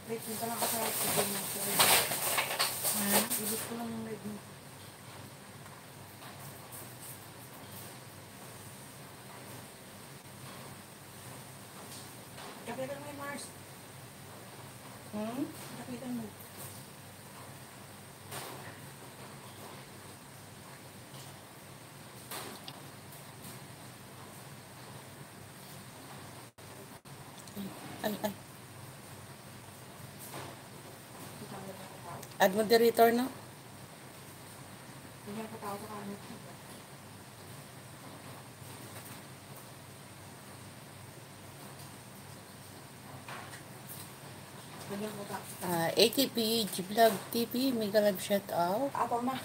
Wait, punta lang ako sa TV mo. Ibig ko lang yung leg mo. Kapitan mo yung Mars. Kapitan mo. Ay. Add moderator, no? Hindi ako tao sa kanan. ATP, G-Vlog TV, mega live shout out. Apaw na.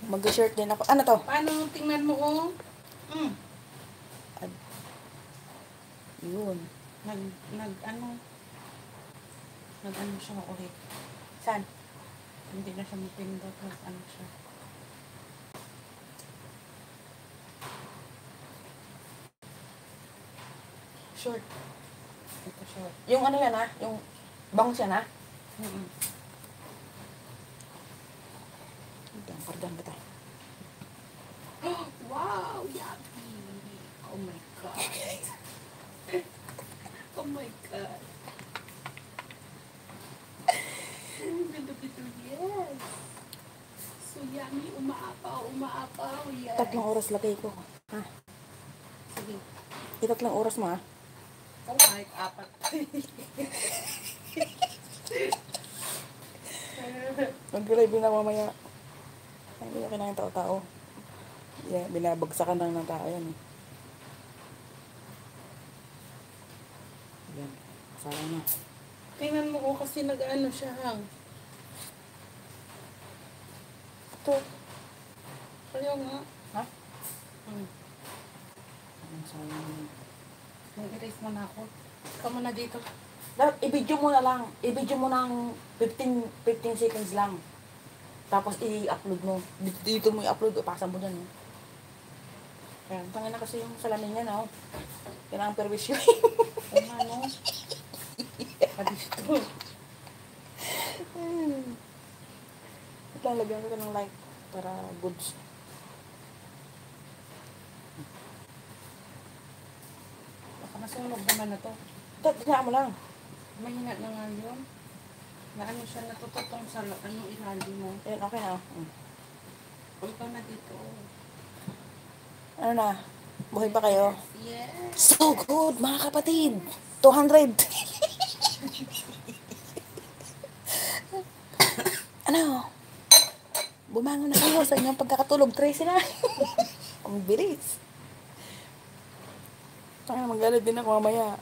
Mag-shirt din ako. Ano to? Paano? Tingnan mo, oh. Yun. Nag-ano siya ulit. Saan? Hindi na siya mapindot. Nag-ano siya. Short. Ito short. Yung ano yan, ha? Yung bangs yan, ha? Pardon kita. Wow! Yummy! Oh my God! Oh my God! Ganda ito, yes! So yummy! Umaapaw, yes! 3 oras lagay ko. Ha? Sige. 3 oras mo, ha? Oh, kahit 4. Mag-live na mamaya. Ay, hindi na kailangan tao-tao. Yeah, binabagsakan lang ng tao yan, eh. Yan. Kasama na. Tingnan mo ko kasi nag-ano siya, hang. Ito. Kaya nga. Ha? Ang sayang. Nag-erase mo na ako. Ikaw mo na dito. Dapat i-video mo na lang. I-video mo ng 15 seconds lang. Tapos i-upload mo. Dito mo i-upload. Ipasa mo dyan. Ayan. Tangin na kasi yung salamin niya, no? Kailangan perwisyo. Ano? Padisto. Lalagyan ko ng like para goods. Baka nasunog naman na to. Dinaan mo lang. Mahina na nga yun. Na ano siya, natututong sa ilalim mo. Ayan, okay na. Ikaw na dito. Ano na? Buhay pa kayo? Yes. So good, mga kapatid. 200. Ano? Bumangon na kayo sa inyong pagkakatulog. 13 na. Ang bilis. Saka magalit din ako mamaya.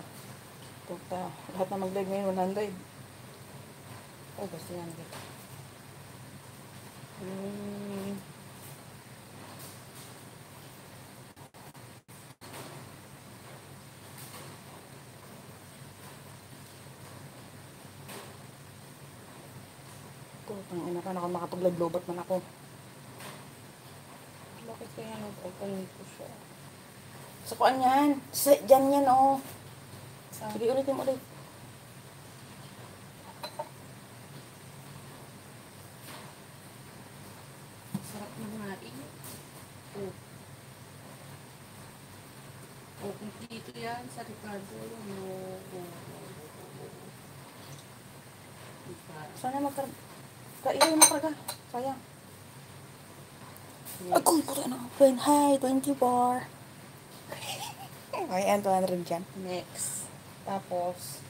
Punta. Lahat na mag-live ngayon, 100. Oh, basta yan. Ito, tangina ka na ako makapag-live-lobat man ako. Bakit kaya nag-open ko siya? Sa kuan yan. Diyan yan, oh. Sa Sige, ulitin mo ulit. sarap ng hain. Oh. Oh, kung dito yan, sa Ricardo. No. Sana kailay mo karga. Sayang. Yes. Agoy, puto na. Friend, hi, 24. Ayan, 200 dyan. Next. Tapos,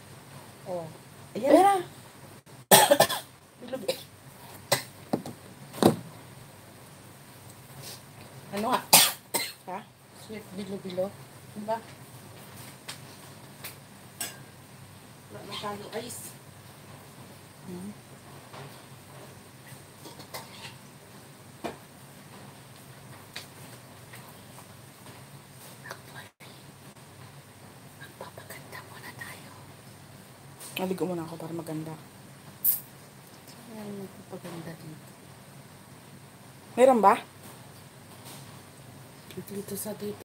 oh. Ayan na. Ano nga? Ha? Sweet bilo-bilo. Diba? Wala na tayo ice. Magpapaganda muna tayo. Naligo muna ako para maganda. Ayan, magpapaganda dito. Meron ba? Dito sa dito.